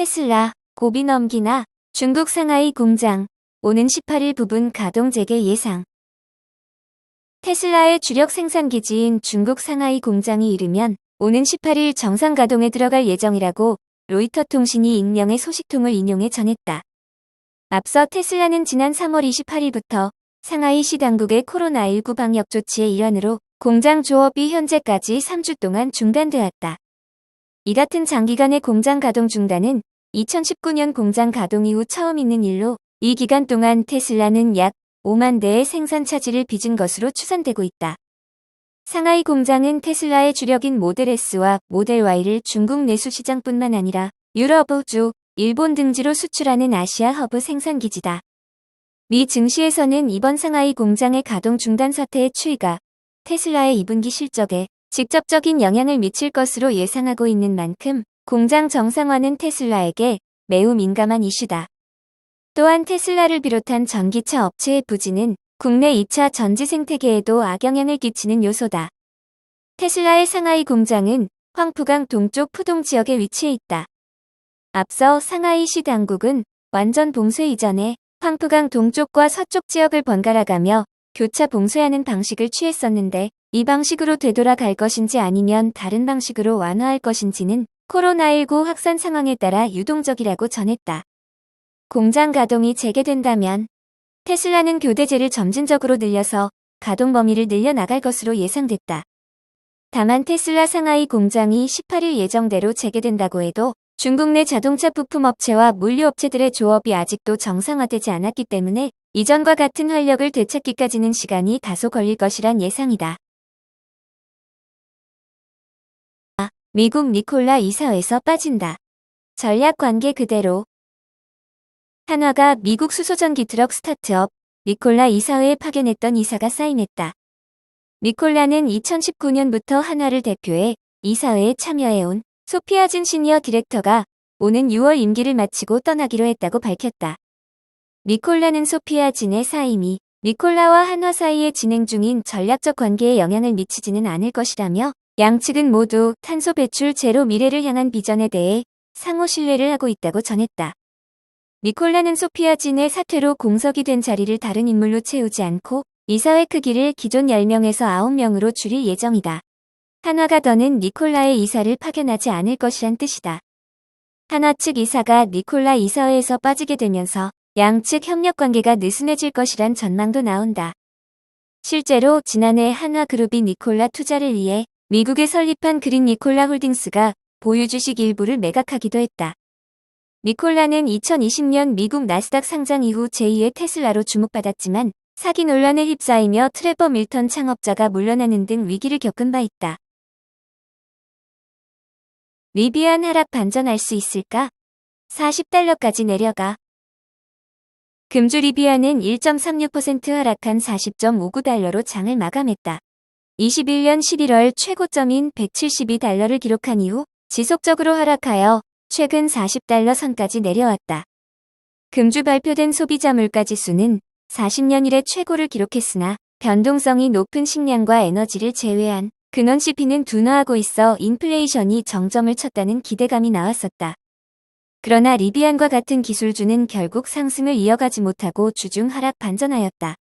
테슬라, 고비 넘기나 중국 상하이 공장, 오는 18일 부분 가동 재개 예상. 테슬라의 주력 생산기지인 중국 상하이 공장이 이르면 오는 18일 정상 가동에 들어갈 예정이라고 로이터 통신이 익명의 소식통을 인용해 전했다. 앞서 테슬라는 지난 3월 28일부터 상하이시 당국의 코로나19 방역 조치의 일환으로 공장 조업이 현재까지 3주 동안 중단되었다. 이 같은 장기간의 공장 가동 중단은 2019년 공장 가동 이후 처음 있는 일로 이 기간 동안 테슬라는 약 5만 대의 생산 차질을 빚은 것으로 추산되고 있다. 상하이 공장은 테슬라의 주력인 모델 S와 모델 Y를 중국 내수 시장뿐만 아니라 유럽, 호주, 일본 등지로 수출하는 아시아 허브 생산기지다. 미 증시에서는 이번 상하이 공장의 가동 중단 사태의 추이가 테슬라의 2분기 실적에 직접적인 영향을 미칠 것으로 예상하고 있는 만큼 공장 정상화는 테슬라에게 매우 민감한 이슈다. 또한 테슬라를 비롯한 전기차 업체의 부진은 국내 2차 전지 생태계에도 악영향을 끼치는 요소다. 테슬라의 상하이 공장은 황푸강 동쪽 푸동 지역에 위치해 있다. 앞서 상하이시 당국은 완전 봉쇄 이전에 황푸강 동쪽과 서쪽 지역을 번갈아가며 교차 봉쇄하는 방식을 취했었는데 이 방식으로 되돌아갈 것인지 아니면 다른 방식으로 완화할 것인지는 코로나19 확산 상황에 따라 유동적이라고 전했다. 공장 가동이 재개된다면 테슬라는 교대제를 점진적으로 늘려서 가동 범위를 늘려나갈 것으로 예상됐다. 다만 테슬라 상하이 공장이 18일 예정대로 재개된다고 해도 중국 내 자동차 부품업체와 물류업체들의 조업이 아직도 정상화되지 않았기 때문에 이전과 같은 활력을 되찾기까지는 시간이 다소 걸릴 것이란 예상이다. 미국 니콜라 이사회에서 빠진다. 전략 관계 그대로. 한화가 미국 수소전기 트럭 스타트업 니콜라 이사회에 파견했던 이사가 사임했다. 니콜라는 2019년부터 한화를 대표해 이사회에 참여해온 소피아진 시니어 디렉터가 오는 6월 임기를 마치고 떠나기로 했다고 밝혔다. 니콜라는 소피아진의 사임이 니콜라와 한화 사이에 진행 중인 전략적 관계에 영향을 미치지는 않을 것이라며 양측은 모두 탄소 배출 제로 미래를 향한 비전에 대해 상호 신뢰를 하고 있다고 전했다. 니콜라는 소피아진의 사퇴로 공석이 된 자리를 다른 인물로 채우지 않고 이사회 크기를 기존 10명에서 9명으로 줄일 예정이다. 한화가 더는 니콜라의 이사를 파견하지 않을 것이란 뜻이다. 한화 측 이사가 니콜라 이사회에서 빠지게 되면서 양측 협력관계가 느슨해질 것이란 전망도 나온다. 실제로 지난해 한화그룹이 니콜라 투자를 위해 미국에 설립한 그린 니콜라 홀딩스가 보유 주식 일부를 매각하기도 했다. 니콜라는 2020년 미국 나스닥 상장 이후 제2의 테슬라로 주목받았지만 사기 논란에 휩싸이며 트레버 밀턴 창업자가 물러나는 등 위기를 겪은 바 있다. 리비안 하락 반전할 수 있을까? 40달러까지 내려가. 금주 리비안은 1.36% 하락한 40.59달러로 장을 마감했다. 21년 11월 최고점인 172달러를 기록한 이후 지속적으로 하락하여 최근 40달러 선까지 내려왔다. 금주 발표된 소비자 물가지수는 40년 이래 최고를 기록했으나 변동성이 높은 식량과 에너지를 제외한 근원 CP는 둔화하고 있어 인플레이션이 정점을 쳤다는 기대감이 나왔었다. 그러나 리비안과 같은 기술주는 결국 상승을 이어가지 못하고 주중 하락 반전하였다.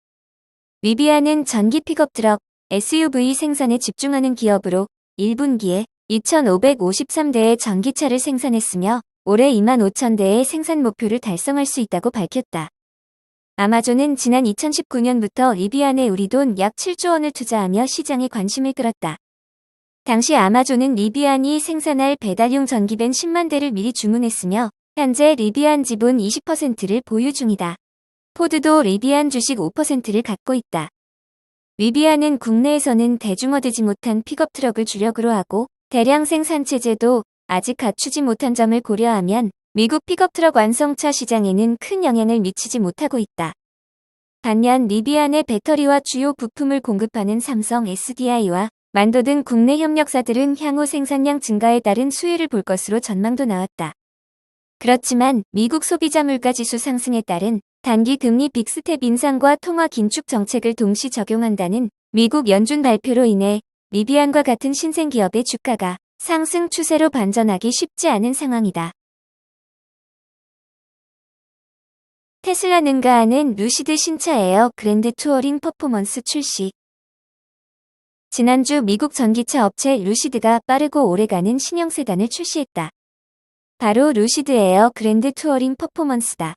리비안은 전기 픽업 트럭, SUV 생산에 집중하는 기업으로 1분기에 2,553대의 전기차를 생산했으며 올해 25,000대의 생산 목표를 달성할 수 있다고 밝혔다. 아마존은 지난 2019년부터 리비안에 우리 돈 약 7조 원을 투자하며 시장에 관심을 끌었다. 당시 아마존은 리비안이 생산할 배달용 전기밴 10만 대를 미리 주문했으며 현재 리비안 지분 20%를 보유 중이다. 포드도 리비안 주식 5%를 갖고 있다. 리비안은 국내에서는 대중화되지 못한 픽업 트럭을 주력으로 하고 대량 생산 체제도 아직 갖추지 못한 점을 고려하면 미국 픽업 트럭 완성차 시장에는 큰 영향을 미치지 못하고 있다. 반면 리비안의 배터리와 주요 부품을 공급하는 삼성 SDI와 만도 등 국내 협력사들은 향후 생산량 증가에 따른 수혜를 볼 것으로 전망도 나왔다. 그렇지만 미국 소비자 물가지수 상승에 따른 단기 금리 빅스텝 인상과 통화 긴축 정책을 동시 적용한다는 미국 연준 발표로 인해 리비안과 같은 신생기업의 주가가 상승 추세로 반전하기 쉽지 않은 상황이다. 테슬라 능가하는 루시드 신차 에어 그랜드 투어링 퍼포먼스 출시. 지난주 미국 전기차 업체 루시드가 빠르고 오래가는 신형 세단을 출시했다. 바로 루시드 에어 그랜드 투어링 퍼포먼스다.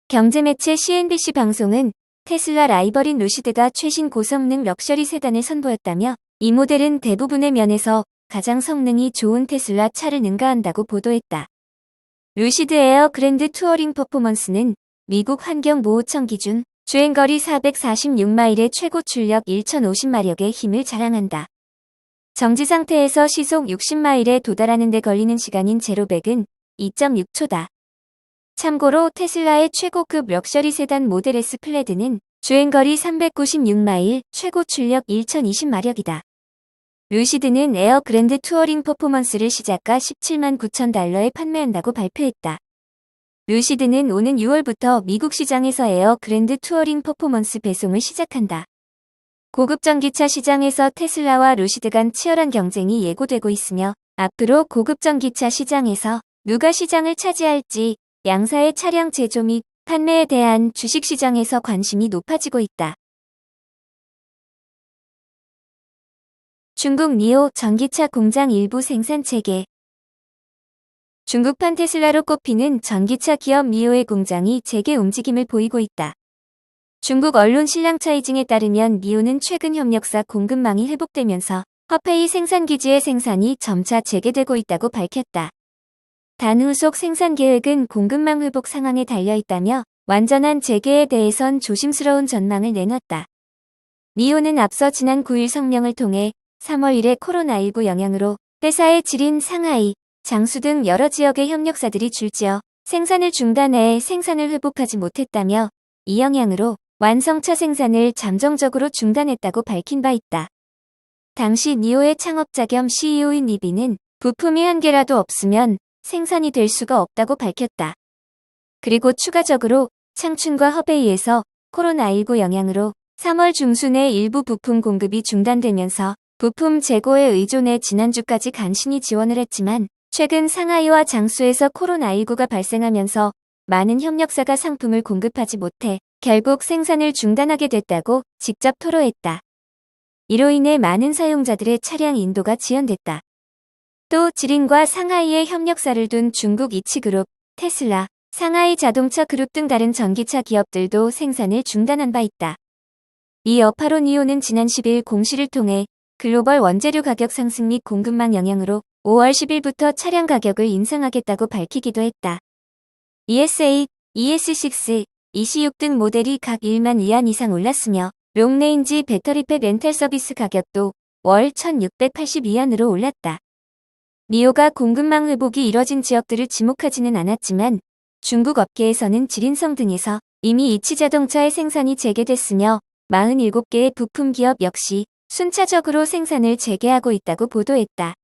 경제매체 CNBC 방송은 테슬라 라이벌인 루시드가 최신 고성능 럭셔리 세단을 선보였다며 이 모델은 대부분의 면에서 가장 성능이 좋은 테슬라 차를 능가한다고 보도했다. 루시드 에어 그랜드 투어링 퍼포먼스는 미국 환경보호청 기준 주행거리 446마일의 최고 출력 1050마력의 힘을 자랑한다. 정지 상태에서 시속 60마일에 도달하는 데 걸리는 시간인 제로백은 2.6초다. 참고로 테슬라의 최고급 럭셔리 세단 모델 S 플레드는 주행거리 396마일, 최고 출력 1020마력이다. 루시드는 에어 그랜드 투어링 퍼포먼스를 시작가 17만 9천 달러에 판매한다고 발표했다. 루시드는 오는 6월부터 미국 시장에서 에어 그랜드 투어링 퍼포먼스 배송을 시작한다. 고급 전기차 시장에서 테슬라와 루시드 간 치열한 경쟁이 예고되고 있으며 앞으로 고급 전기차 시장에서 누가 시장을 차지할지 양사의 차량 제조 및 판매에 대한 주식시장에서 관심이 높아지고 있다. 중국 니오 전기차 공장 일부 생산 체계. 중국판 테슬라로 꼽히는 전기차 기업 니오의 공장이 재개 움직임을 보이고 있다. 중국 언론 신랑 차이징에 따르면 니오는 최근 협력사 공급망이 회복되면서 허페이 생산기지의 생산이 점차 재개되고 있다고 밝혔다. 단 후속 생산 계획은 공급망 회복 상황에 달려있다며 완전한 재개에 대해선 조심스러운 전망을 내놨다. 니오는 앞서 지난 9일 성명을 통해 3월 1일 코로나19 영향으로 회사의 질인 상하이, 장수 등 여러 지역의 협력사들이 줄지어 생산을 중단해 생산을 회복하지 못했다며 이 영향으로 완성차 생산을 잠정적으로 중단했다고 밝힌 바 있다. 당시 니오의 창업자 겸 CEO인 리비는 부품이 한 개라도 없으면 생산이 될 수가 없다고 밝혔다. 그리고 추가적으로 창춘과 허베이에서 코로나19 영향으로 3월 중순에 일부 부품 공급이 중단되면서 부품 재고에 의존해 지난주까지 간신히 지원을 했지만 최근 상하이와 장수에서 코로나19가 발생하면서 많은 협력사가 상품을 공급하지 못해 결국 생산을 중단하게 됐다고 직접 토로했다. 이로 인해 많은 사용자들의 차량 인도가 지연됐다. 또 지린과 상하이에 협력사를 둔 중국 이치그룹, 테슬라, 상하이 자동차 그룹 등 다른 전기차 기업들도 생산을 중단한 바 있다. 이 여파로 니오는 지난 10일 공시를 통해 글로벌 원재료 가격 상승 및 공급망 영향으로 5월 10일부터 차량 가격을 인상하겠다고 밝히기도 했다. ES8, ES6, EC6 등 모델이 각 1만 위안 이상 올랐으며 롱레인지 배터리팩 렌탈 서비스 가격도 월 1,680위안으로 올랐다. 니오가 공급망 회복이 이뤄진 지역들을 지목하지는 않았지만 중국 업계에서는 지린성 등에서 이미 이치자동차의 생산이 재개됐으며 47개의 부품 기업 역시 순차적으로 생산을 재개하고 있다고 보도했다.